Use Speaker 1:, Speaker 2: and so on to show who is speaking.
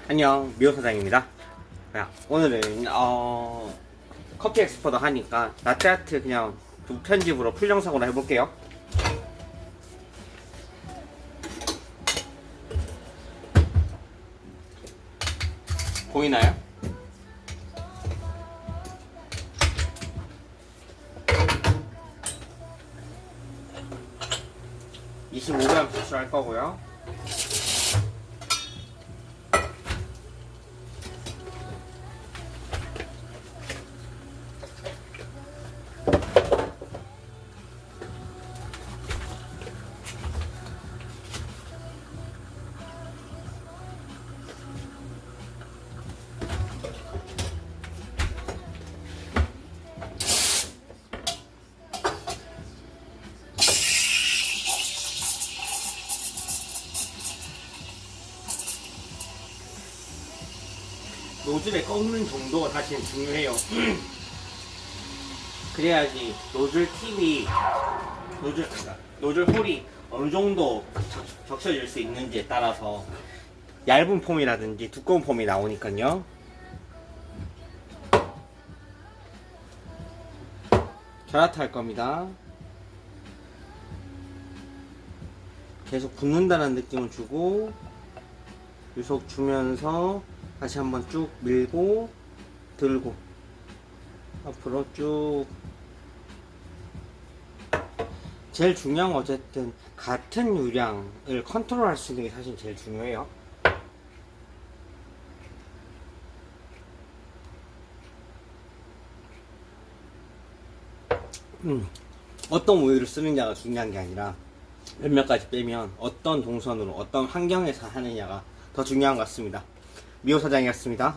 Speaker 1: 안녕, 미호 사장입니다. 오늘은 커피 엑스포더 하니까 라떼아트 그냥 무편집으로 풀 영상으로 해볼게요. 보이나요? (25g) 추출할 거고요. 노즐에 꺾는 정도가 사실 중요해요. 그래야지 노즐 팁이 노즐 홀이 어느 정도 적셔질 수 있는지에 따라서 얇은 폼이라든지 두꺼운 폼이 나오니까요. 결합 할 겁니다. 계속 붓는다는 느낌을 주고 유속 주면서 다시 한번 쭉 밀고 들고 앞으로 쭉. 제일 중요한 건 어쨌든 같은 유량을 컨트롤 할 수 있는 게 사실 제일 중요해요. 어떤 우유를 쓰느냐가 중요한 게 아니라 몇몇 가지 빼면 어떤 동선으로 어떤 환경에서 하느냐가 더 중요한 것 같습니다. 미호 사장이었습니다.